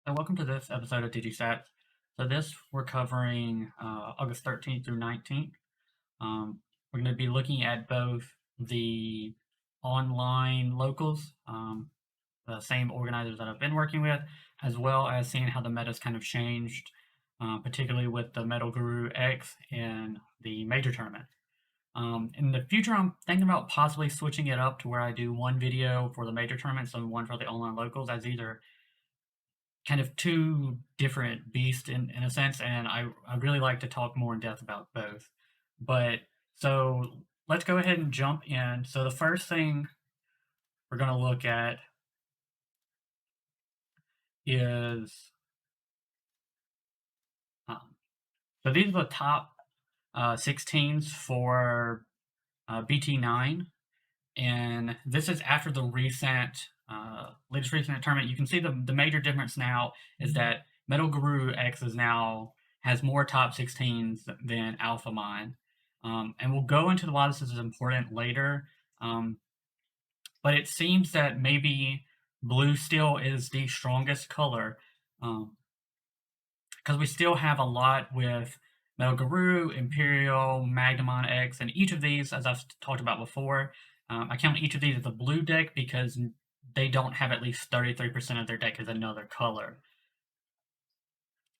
So welcome to this episode of Digi-Stats. So this we're covering August 13th through 19th. We're going to be looking at both the online locals, the same organizers that I've been working with, as well as seeing how the meta's kind of changed, particularly with the Metal Guru X in the major tournament. In the future, I'm thinking about possibly switching it up to where I do one video for the major tournaments and one for the online locals, as these are kind of two different beasts in a sense, and I really like to talk more in depth about both. But so let's go ahead and jump in. So the first thing we're going to look at is so these are the top 16s for BT9, and this is after the latest recent tournament. You can see the major difference now is that Metal Guru X has more top 16s than Alpha Mine. And we'll go into why this is important later. But it seems that maybe blue still is the strongest color, because we still have a lot with Metal Guru, Imperial, Magnamon X, and each of these, as I've talked about before, I count each of these as a blue deck because they don't have at least 33% of their deck as another color.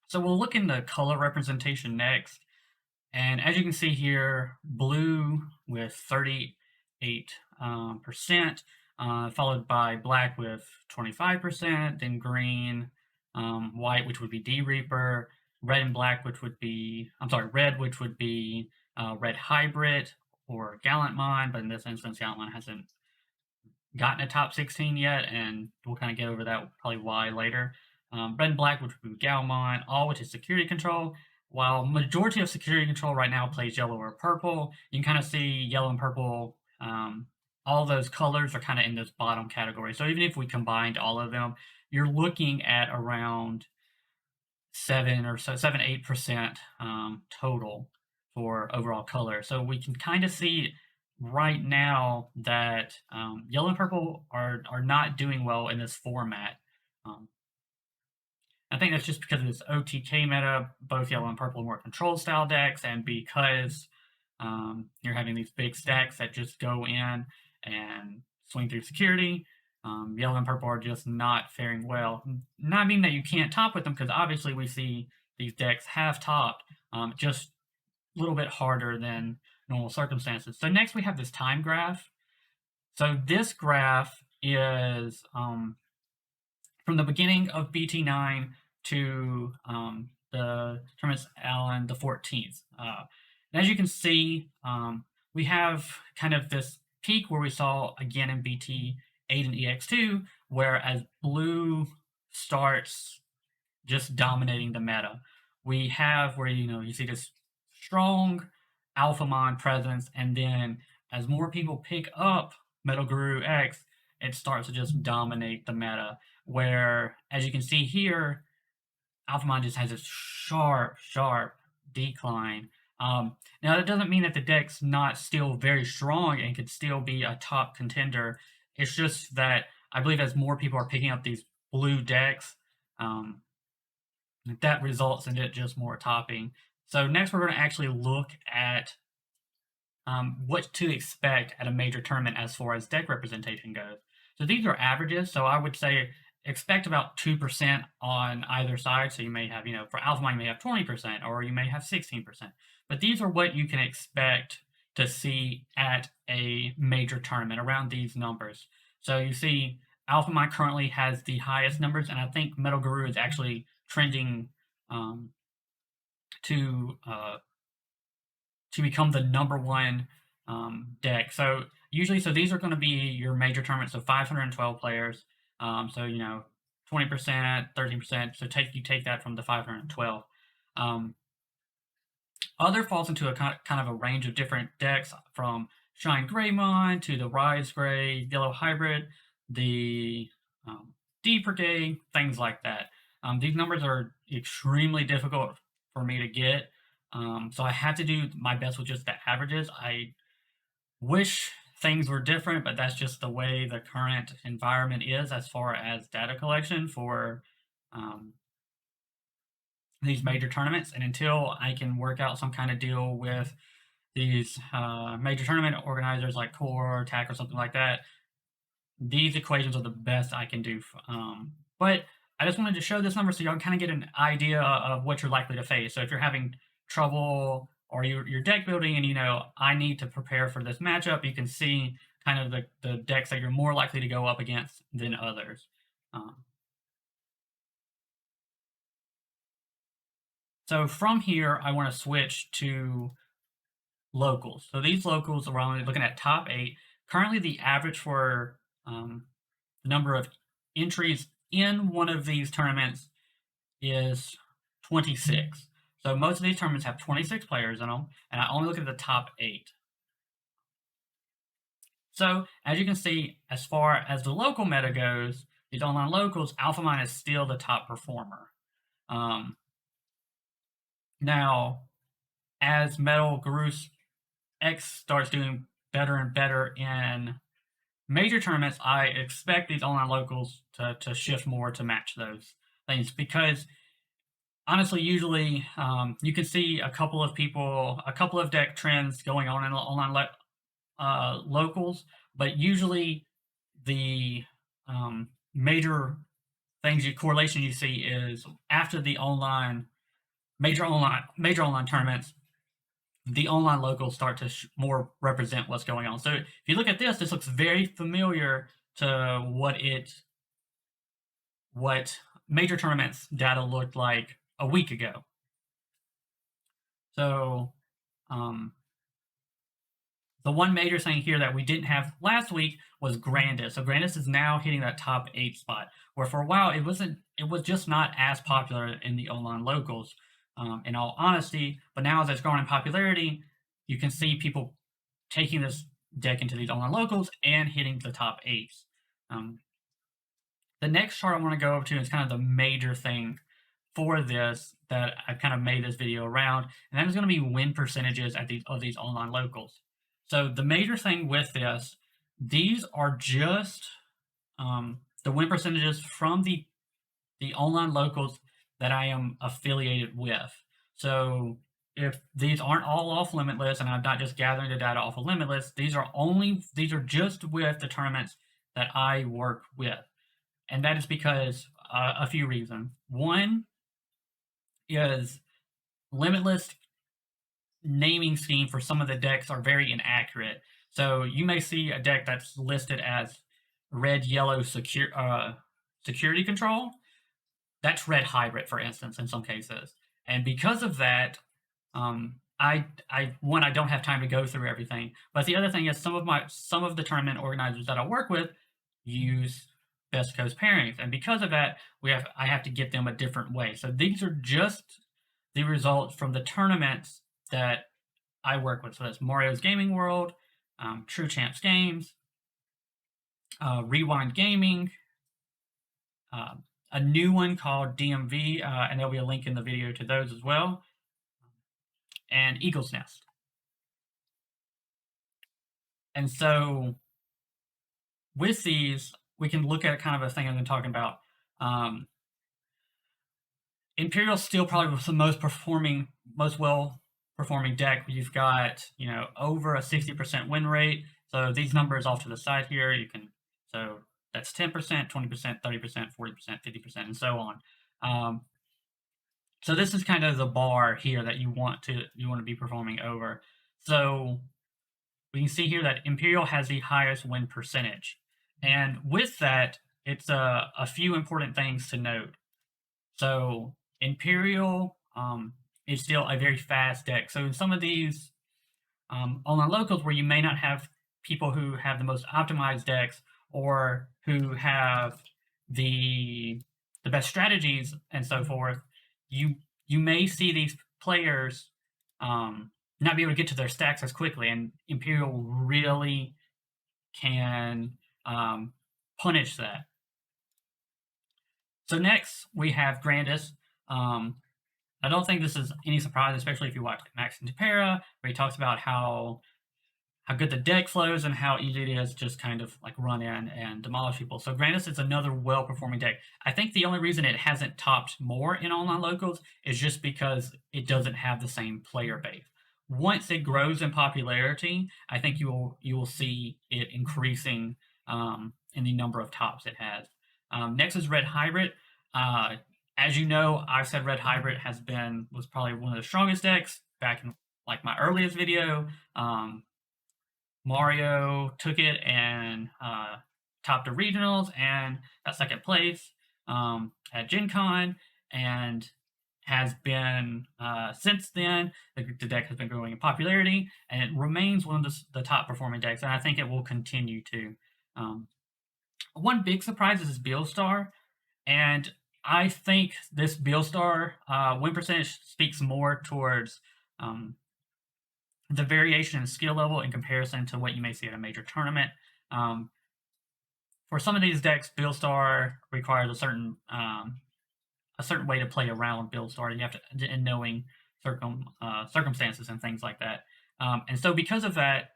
So we'll look into color representation next. And as you can see here, blue with 38%, followed by black with 25%, then green, white, which would be D-Reaper, red and black, which would be, red, which would be Red Hybrid or Gallantmon, but in this instance, Gallantmon hasn't gotten a top 16 yet, and we'll kind of get over that, probably why later. Red and black, which would be Galmon, all which is security control. While majority of security control right now plays yellow or purple, you can kind of see yellow and purple. All those colors are kind of in this bottom category. So even if we combined all of them, you're looking at around 8% total for overall color. So we can kind of see right now that yellow and purple are not doing well in this format. I think that's just because of this OTK meta. Both yellow and purple are more control style decks, and because you're having these big stacks that just go in and swing through security, yellow and purple are just not faring well. Not meaning that you can't top with them, because obviously we see these decks have topped, just a little bit harder than normal circumstances. So next we have this time graph. So this graph is from the beginning of BT9 to the tournaments on the 14th. And as you can see, we have kind of this peak where we saw again in BT8 and EX2, whereas blue starts just dominating the meta. We have where you see this strong Alphamon presence, and then as more people pick up Metal Guru X, it starts to just dominate the meta. Where, as you can see here, Alphamon just has a sharp decline. Now, that doesn't mean that the deck's not still very strong and could still be a top contender. It's just that I believe as more people are picking up these blue decks, that results in it just more topping. So next we're going to actually look at what to expect at a major tournament as far as deck representation goes. So these are averages, so I would say expect about 2% on either side. So you may have, for Alphamon, you may have 20%, or you may have 16%. But these are what you can expect to see at a major tournament, around these numbers. So you see Alphamon currently has the highest numbers, and I think Metal Guru is actually trending to become the number one deck. So usually, these are going to be your major tournaments, so 512 players. So 20%, 13%. So you take that from the 512. Other falls into a kind of a range of different decks, from Shine Greymon to the Rise Gray, Yellow Hybrid, the D Brigade, things like that. These numbers are extremely difficult for me to get, so I have to do my best with just the averages. I wish things were different, but that's just the way the current environment is as far as data collection for these major tournaments, and until I can work out some kind of deal with these major tournament organizers like Core or TAC or something like that, these equations are the best I can do. But I just wanted to show this number so y'all kind of get an idea of what you're likely to face. So if you're having trouble or you're deck building and you know I need to prepare for this matchup, you can see kind of the decks that you're more likely to go up against than others. So from here, I want to switch to locals. So these locals, we're only looking at top 8. Currently, the average for the number of entries in one of these tournaments is 26. So most of these tournaments have 26 players in them, and I only look at the top 8. So as you can see, as far as the local meta goes, these online locals, AlphaMine is still the top performer. Now, as Metal Garus X starts doing better and better in major tournaments, I expect these online locals to shift more to match those things because honestly, usually you can see a couple of deck trends going on in online locals, but usually the major correlation you see is after the major online tournaments, the online locals start to more represent what's going on. So if you look at this, this looks very familiar to what major tournaments data looked like a week ago. So the one major thing here that we didn't have last week was Grandis. So Grandis is now hitting that top 8 spot, where for a while it was just not as popular in the online locals, in all honesty. But now as it's growing in popularity, you can see people taking this deck into these online locals and hitting the top 8s. The next chart I want to go over to is kind of the major thing for this that I've kind of made this video around, and that is going to be win percentages at these online locals. So the major thing with this, these are just the win percentages from the online locals that I am affiliated with. So if these aren't all off Limitless, and I'm not just gathering the data off of Limitless, these are just with the tournaments that I work with. And that is because a few reasons. One is Limitless naming scheme for some of the decks are very inaccurate. So you may see a deck that's listed as red-yellow security control. That's red hybrid, for instance, in some cases. And because of that, I don't have time to go through everything. But the other thing is some of the tournament organizers that I work with use Best Coast pairings, and because of that, I have to get them a different way. So these are just the results from the tournaments that I work with. So that's Mario's Gaming World, True Champs Games, Rewind Gaming, a new one called DMV, and there'll be a link in the video to those as well, and Eagle's Nest. And so with these, we can look at kind of a thing I've been talking about. Imperial's still probably the most well-performing deck. You've got, over a 60% win rate. So these numbers off to the side here, so that's 10%, 20%, 30%, 40%, 50%, and so on. So this is kind of the bar here that you want to be performing over. So we can see here that Imperial has the highest win percentage. And with that, it's a few important things to note. So Imperial is still a very fast deck. So in some of these online locals where you may not have people who have the most optimized decks or who have the best strategies and so forth, you may see these players not be able to get to their stacks as quickly, and Imperial really can punish that. So next we have Grandis. I don't think this is any surprise, especially if you watch Max and Tapera, where he talks about how how good the deck flows and how easy it is just kind of like run in and demolish people. So Grandis is another well-performing deck. I think the only reason it hasn't topped more in online locals is just because it doesn't have the same player base. Once it grows in popularity, I think you will see it increasing in the number of tops it has. Next is Red Hybrid. Uh, as you know, I've said Red Hybrid was probably one of the strongest decks back in like my earliest video. Mario took it and topped the regionals and got second place at Gen Con, and has been since then. The deck has been growing in popularity, and it remains one of the top performing decks, and I think it will continue to. One big surprise is Beelstar, and I think this Beelstar win percentage speaks more towards the variation in skill level in comparison to what you may see at a major tournament. For some of these decks, Beelstar requires a certain way to play around Beelstar. You have to in knowing circumstances and things like that. And so because of that,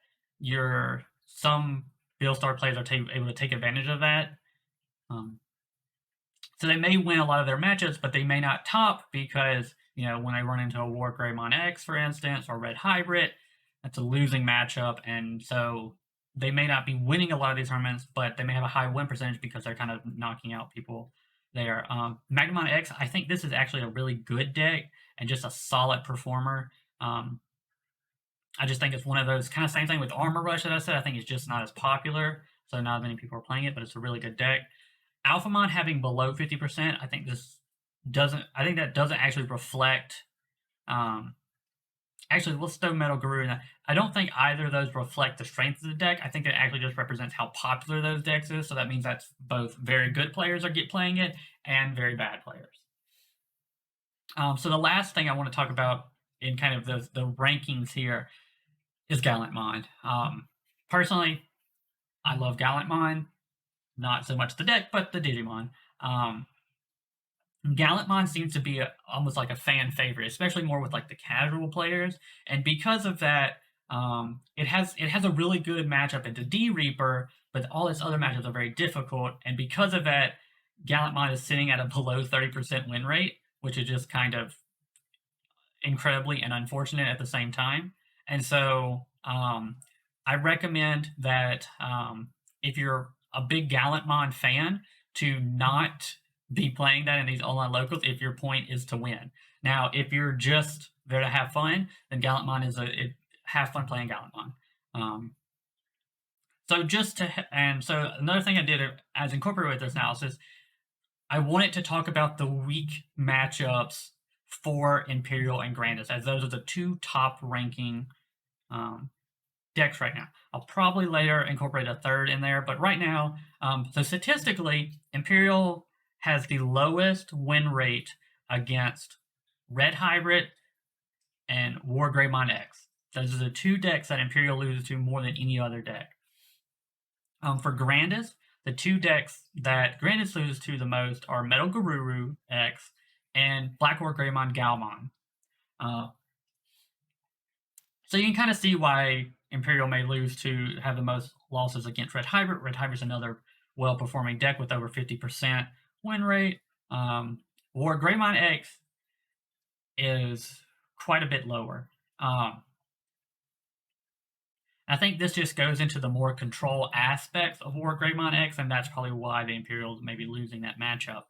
some Beelstar players are able to take advantage of that. So they may win a lot of their matchups, but they may not top because, when I run into a War Greymon X, for instance, or Red Hybrid, that's a losing matchup, and so they may not be winning a lot of these tournaments, but they may have a high win percentage because they're kind of knocking out people there. Magnemon X, I think this is actually a really good deck and just a solid performer. I just think it's one of those kind of same thing with Armor Rush that I said. I think it's just not as popular, so not many people are playing it, but it's a really good deck. Alphamon having below 50%, I think that doesn't actually reflect. Actually, let's throw Metal Guru in that. I don't think either of those reflect the strength of the deck. I think it actually just represents how popular those decks is. So that means that's both very good players are playing it and very bad players. So the last thing I want to talk about in kind of the rankings here is Gallantmon. Personally, I love Gallantmon. Not so much the deck, but the Digimon. Gallantmon seems to be almost like a fan favorite, especially more with like the casual players. And because of that, it has a really good matchup into D Reaper, but all its other matchups are very difficult. And because of that, Gallantmon is sitting at a below 30% win rate, which is just kind of incredibly and unfortunate at the same time. And so I recommend that if you're a big Gallantmon fan, to not be playing that in these online locals if your point is to win. Now, if you're just there to have fun, then Gallantmon have fun playing Gallantmon. So another thing I did as incorporated with this analysis, I wanted to talk about the weak matchups for Imperial and Grandis, as those are the two top ranking decks right now. I'll probably later incorporate a third in there, but right now, so statistically, Imperial has the lowest win rate against Red Hybrid and War Greymon X. Those are the two decks that Imperial loses to more than any other deck. For Grandis, the two decks that Grandis loses to the most are Metal Garuru X and Black War Greymon Galmon. So you can kind of see why Imperial may have the most losses against Red Hybrid. Red Hybrid's another well-performing deck with over 50% win rate. War Greymon X is quite a bit lower. I think this just goes into the more control aspects of War Greymon X, and that's probably why the Imperials may be losing that matchup.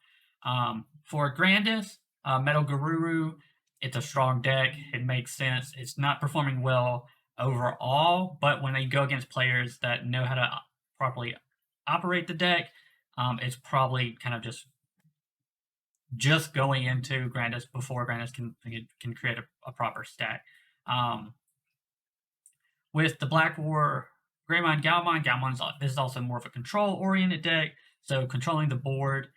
For Grandis, Metal Garuru, it's a strong deck. It makes sense. It's not performing well overall, but when they go against players that know how to properly operate the deck, it's probably kind of just going into Grandis before Grandis can create a proper stack. With the Black War Greymon Galmon, this is also more of a control-oriented deck, so controlling the board,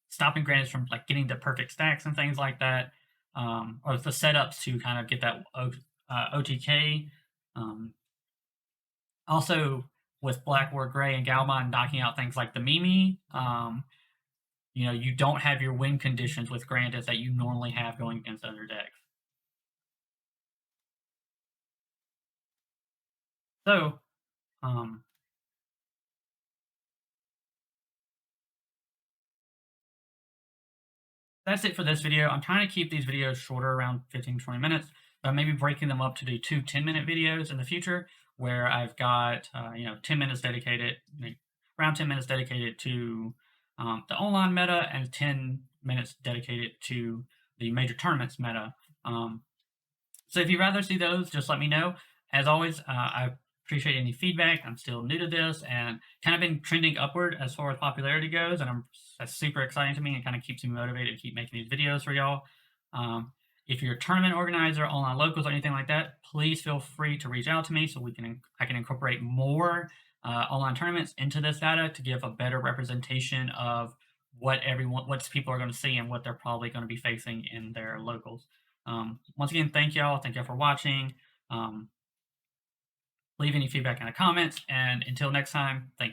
stopping Grandis from like getting the perfect stacks and things like that, or the setups to kind of get that OTK. Also, with Black War Grey and Galmon knocking out things like the Mimi, you don't have your win conditions with Grandis that you normally have going against other decks. So, um, that's it for this video. I'm trying to keep these videos shorter, around 15 to 20 minutes, but maybe breaking them up to do two 10-minute videos in the future where I've got, 10 minutes dedicated, around 10 minutes dedicated to the online meta and 10 minutes dedicated to the major tournaments meta. Um, So if you'd rather see those, just let me know. As always, I appreciate any feedback. I'm still new to this and kind of been trending upward as far as popularity goes, and that's super exciting to me and kind of keeps me motivated to keep making these videos for y'all. Um, if you're a tournament organizer, online locals, or anything like that, please feel free to reach out to me so I can incorporate more online tournaments into this data to give a better representation of what people are going to see and what they're probably going to be facing in their locals. Once again, thank y'all. Thank y'all for watching. Leave any feedback in the comments. And until next time, thank you.